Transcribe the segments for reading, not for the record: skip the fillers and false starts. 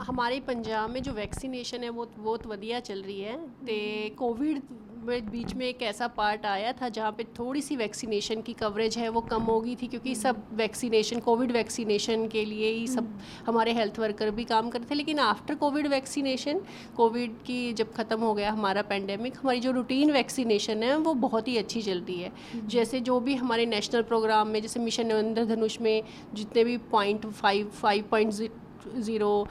हमारे पंजाब में जो वैक्सीनेशन है वो बहुत ਵਧੀਆ ਚੱਲ ਰਹੀ है ਤੇ कोविड में बीच में एक ऐसा पार्ट आया था जहाँ पे थोड़ी सी वैक्सीनेशन की कवरेज है वो कम हो गई थी क्योंकि सब वैक्सीनेशन कोविड वैक्सीनेशन के लिए ही सब हमारे हेल्थ वर्कर भी काम करते थे। लेकिन आफ्टर कोविड वैक्सीनेशन, कोविड की जब ख़त्म हो गया हमारा पेंडेमिक, हमारी जो रूटीन वैक्सीनेशन है वो बहुत ही अच्छी चलती है। जैसे जो भी हमारे नेशनल प्रोग्राम में, जैसे मिशन इंद्रधनुष में जितने भी 5.0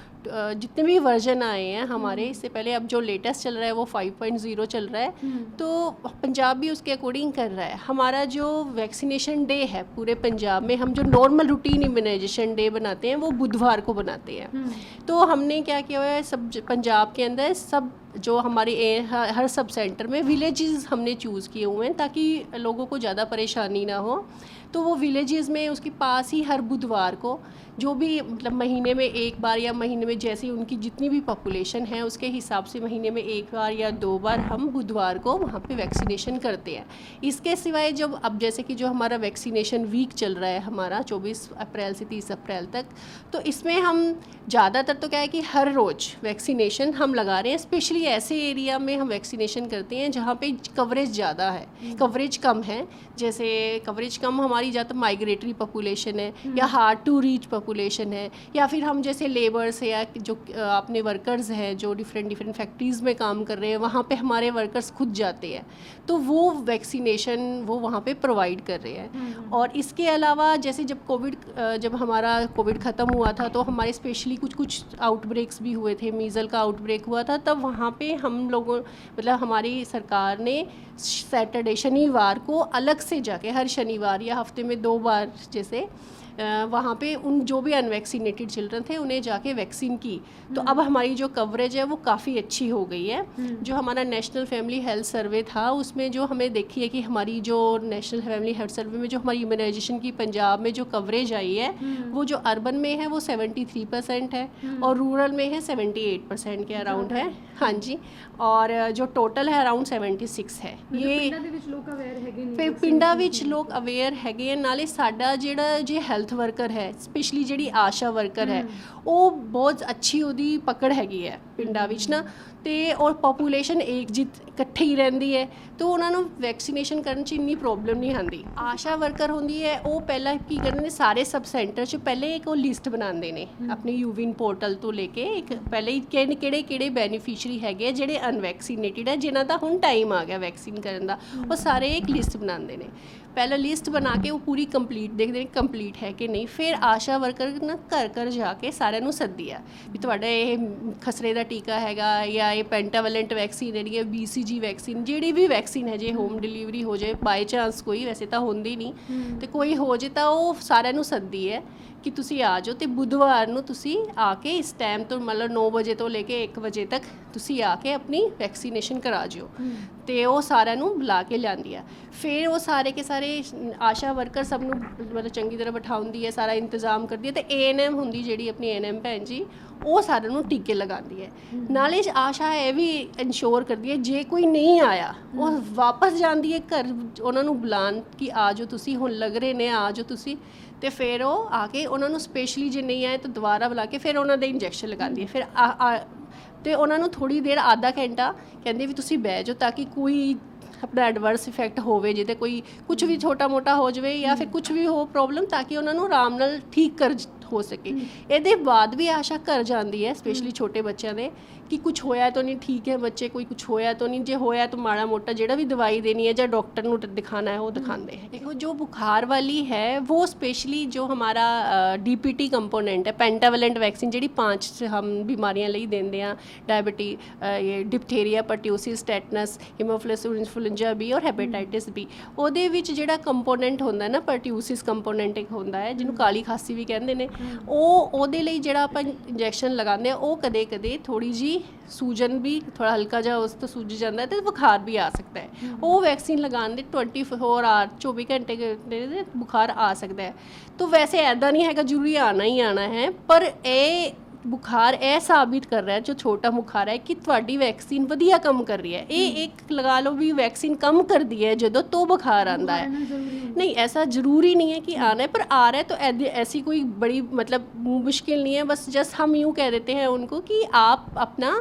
जितने भी वर्जन आए हैं हमारे, इससे पहले अब जो लेटेस्ट चल रहा है वो 5.0 चल रहा है, तो पंजाब भी उसके अकॉर्डिंग कर रहा है। हमारा जो वैक्सीनेशन डे है पूरे पंजाब में, हम जो नॉर्मल रूटीन इम्यूनाइजेशन डे बनाते हैं वो बुधवार को बनाते हैं। तो हमने क्या किया हुआ है, सब पंजाब के अंदर सब जो हमारे हर सब सेंटर में विलेजेस हमने चूज़ किए हुए हैं ताकि लोगों को ज़्यादा परेशानी ना हो। तो वो विलेजेस में उसके पास ही हर बुधवार को जो भी मतलब महीने में एक बार या महीने में जैसी उनकी जितनी भी पॉपुलेशन है उसके हिसाब से महीने में एक बार या 2 बार हम बुधवार को वहाँ पे वैक्सीनेशन करते हैं। इसके सिवाय जब अब जैसे कि जो हमारा वैक्सीनेशन वीक चल रहा है हमारा 24 अप्रैल से 30 अप्रैल तक, तो इसमें हम ज़्यादातर तो क्या है कि हर रोज़ वैक्सीनेशन हम लगा रहे हैं। स्पेशली ऐसे एरिया में हम वैक्सीनेशन करते हैं जहाँ पे कवरेज ज़्यादा है, कवरेज कम है। जैसे कवरेज कम हमारी ज़्यादा माइग्रेटरी पॉपुलेशन है या हार्ड टू रीच पॉपुलेशन है, या फिर हम जैसे लेबर्स है या जो अपने वर्कर्स हैं जो डिफरेंट फैक्ट्रीज़ में काम कर रहे हैं, वहाँ पे हमारे वर्कर्स खुद जाते हैं, तो वो वैक्सीनेशन वो वहाँ पे प्रोवाइड कर रहे हैं। और इसके अलावा जैसे जब हमारा कोविड ख़त्म हुआ था तो हमारे स्पेशली कुछ आउटब्रेक्स भी हुए थे। मीज़ल का आउटब्रेक हुआ था, तब वहाँ पे हम लोगों मतलब हमारी सरकार ने सैटरडे शनिवार को अलग से जाके, हर शनिवार या हफ्ते में 2 बार जैसे वहाँ पे उन जो भी अनवैक्सीनेटेड चिल्ड्रन थे उन्हें जाके वैक्सीन की। तो अब हमारी जो कवरेज है वो काफ़ी अच्छी हो गई है। जो हमारा नेशनल फैमिली हेल्थ सर्वे था उसमें जो हमें देखी है कि हमारी जो नेशनल फैमिली हेल्थ सर्वे में जो हमारी इम्यूनाइजेशन की पंजाब में जो कवरेज आई है वो जो अर्बन में है वो 73% है और रूरल में है 78% के अराउंड है। हाँ जी, और जो टोटल है अराउंड 76 है। ये फिर पिंडा विच लोग अवेयर है। नाले साडा जेड़ा जे हेल्थ वर्कर है, स्पेशली ਜਿਹੜੀ आशा वर्कर है, ਉਹ बहुत अच्छी ਉਹਦੀ पकड़ हैगी है ਪਿੰਡਾਂ ਵਿੱਚ ਨਾ, ਤੇ ਔਰ ਪੋਪੂਲੇਸ਼ਨ ਇਕੱਠੀ ਹੀ ਰਹਿੰਦੀ ਹੈ, तो उन्होंने वैक्सीनेशन करने च इन्नी प्रॉब्लम नहीं आती। आशा वर्कर होंदी है वो पहला की करते हैं, सारे सब सेंटर च पहले एक वो लिस्ट बनाते हैं अपने यूविन पोर्टल तो लेके, एक पहले ही किहड़े बेनीफिशरी है जिहड़े अनवैक्सीनेटेड है जिन्हां दा हुण टाइम आ गया वैक्सीन करन दा, वो सारे एक लिस्ट बनाते हैं। पहले लिस्ट बना के वो पूरी कंप्लीट देखते हैं कंप्लीट है कि नहीं। फिर आशा वर्कर ना घर जाके सारिਆਂ ਨੂੰ सद्दी आ भी तुहाडा ये खसरे का टीका हैगा या ये पेंटावेलेंट वैक्सीन है BCG वैक्सीन, जिहड़ी भी वैक्सीन है, जे होम डिलीवरी हो जाए बाई चांस कोई, वैसे तो होंदी नहीं, तो कोई हो जाए तो वो सारिਆਂ ਨੂੰ सद्दी है कि तुसी आ जाओ, तो बुधवार ਨੂੰ तुसी आके इस टाइम तो मतलब 9 बजे तो लेके 1 बजे तक तुसी आके अपनी वैक्सीनेशन करा जाओ। तो वो सारिਆਂ ਨੂੰ बुला के लियांदी है। फिर वो सारे के सारे आशा वर्कर सब ਨੂੰ मतलब चंगी तरह बिठाउंदी है, सारा इंतजाम करती है। तो ANM ਹੁੰਦੀ ਜਿਹੜੀ अपनी ANM भैन जी, वो सारिਆਂ ਨੂੰ टीके लगाती है। नाले आशा है भी इंश्योर करती है जे कोई नहीं आया वो वापस जाती है घर, उन्होंने बुलान कि आ जाओ तुसी, हुण लग रहे ने आ जाओ तुसी, तो फिर वो आके उन्होंने स्पेशली जे नहीं आए तो दोबारा बुला के फिर उन्होंने इंजैक्शन लगाती है। फिर तो उन्होंने थोड़ी देर आधा घंटा कहते भी तुसी बह जाओ ताकि कोई अपना एडवर्स इफेक्ट होवे, जिते कोई कुछ भी छोटा मोटा हो जाए या फिर कुछ भी हो प्रॉब्लम, ताकि उन्होंने आराम नाल ठीक कर हो सके। ये बाद भी आशा कर जाती है स्पेशली छोटे बच्चों ने कि कुछ होया तो नहीं, ठीक है बच्चे, कोई कुछ होया तो नहीं, जे होया तो माड़ा मोटा जेड़ा भी दवाई देनी है या डॉक्टर को दिखाना है वो दिखाते हैं। देखो जो बुखार वाली है वो स्पेशली जो हमारा DPT कंपोनेंट है, पेंटावेलेंट वैक्सीन जी 5 हम बीमारियां लई देंदे हैं, डायबिटी, ये diphtheria, pertussis, tetanus, haemophilus influenza B और हैपेटाइटिस बी, ਉਹਦੇ ਵਿੱਚ ਜਿਹੜਾ ਕੰਪੋਨੈਂਟ ਹੁੰਦਾ ਨਾ परट्यूसिस ਕੰਪੋਨੈਂਟ ਇੱਕ ਹੁੰਦਾ ਹੈ ਜਿਹਨੂੰ ਕਾਲੀ ਖਾਂਸੀ ਵੀ ਕਹਿੰਦੇ ਨੇ, ਉਹਦੇ ਲਈ ਜਿਹੜਾ ਆਪਾਂ ਇੰਜੈਕਸ਼ਨ ਲਗਾਉਂਦੇ ਆ ਉਹ ਕਦੇ ਥੋੜੀ ਜੀ सूजन भी थोड़ा हल्का जा उस तो सूझ जाता है, तो बुखार भी आ सकता है। वो वैक्सीन लगाने दे 24 आवर 24 घंटे बुखार आ सकता है। तो वैसे ऐदा नहीं है जरूरी आना ही आना है, पर ये ਬੁਖਾਰ ਇਹ ਸਾਬਿਤ ਕਰ ਰਿਹਾ ਜੋ ਛੋਟਾ ਬੁਖਾਰ ਹੈ ਕਿ ਤੁਹਾਡੀ ਵੈਕਸੀਨ ਵਧੀਆ ਕੰਮ ਕਰ ਰਹੀ ਹੈ। ਇਹ ਇੱਕ ਲਗਾ ਲਓ ਵੀ ਵੈਕਸੀਨ ਕੰਮ ਕਰਦੀ ਹੈ ਜਦੋਂ तो बुखार आता है। नहीं, ऐसा ज़रूरी नहीं है कि आना है, पर आ रहा है तो ऐसी कोई बड़ी मतलब मुश्किल नहीं है। बस जस्ट हम यूँ कह देते हैं उनको कि आप अपना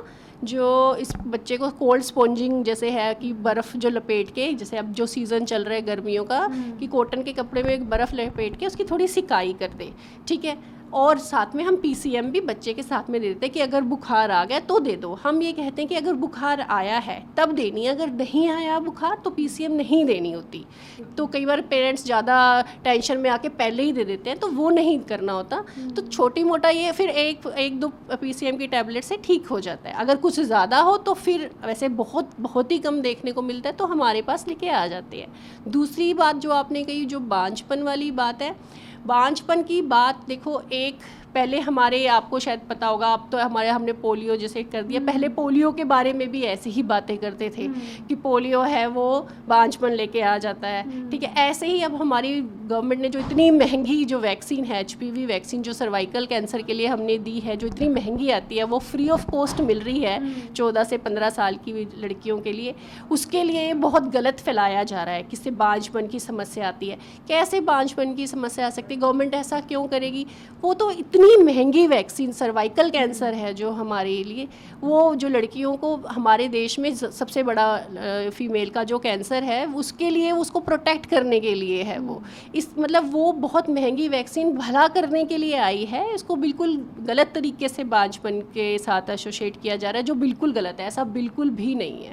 जो इस बच्चे को कोल्ड स्पॉन्जिंग जैसे है कि बर्फ़ जो लपेट के, जैसे अब जो सीज़न चल रहा है गर्मियों का, कि कॉटन के कपड़े में एक बर्फ़ लपेट के उसकी थोड़ी सिकाई कर दे, ठीक है। और साथ में हम पीसीएम भी बच्चे के साथ में दे देते हैं कि अगर बुखार आ गया तो दे दो। हम ये कहते हैं कि अगर बुखार आया है तब देनी है, अगर नहीं आया बुखार तो पीसीएम नहीं देनी होती। तो कई बार पेरेंट्स ज़्यादा टेंशन में आके पहले ही दे देते हैं, तो वो नहीं करना होता। तो छोटी मोटा ये फिर एक दो पीसीएम की टैबलेट से ठीक हो जाता है। अगर कुछ ज़्यादा हो तो फिर वैसे बहुत ही कम देखने को मिलता है, तो हमारे पास लेके आ जाते हैं। दूसरी बात जो आपने कही, जो बांझपन वाली बात है, बांझपन की बात देखो, एक पहले हमारे, आपको शायद पता होगा, अब तो हमने पोलियो जैसे कर दिया, पहले पोलियो के बारे में भी ऐसे ही बातें करते थे कि पोलियो है वो बांझपन लेके आ जाता है, ठीक है। ऐसे ही अब हमारी गवर्नमेंट ने जो इतनी महंगी जो वैक्सीन है, HPV वैक्सीन जो सर्वाइकल कैंसर के लिए हमने दी है, जो इतनी महंगी आती है, वो फ्री ऑफ कॉस्ट मिल रही है 14 से 15 साल की लड़कियों के लिए। उसके लिए बहुत गलत फैलाया जा रहा है, किससे बांझपन की समस्या आती है। कैसे बांझपन की समस्या आ सकती है? गवर्नमेंट ऐसा क्यों करेगी? वो तो इतनी महंगी वैक्सीन, सर्वाइकल कैंसर है जो हमारे लिए, वो जो लड़कियों को हमारे देश में सबसे बड़ा फीमेल का जो कैंसर है, उसके लिए उसको प्रोटेक्ट करने के लिए है वो। इस मतलब वो बहुत महंगी वैक्सीन भला करने के लिए आई है। इसको बिल्कुल गलत तरीके से बांझपन के साथ एसोसिएट किया जा रहा है, जो बिल्कुल गलत है। ऐसा बिल्कुल भी नहीं है।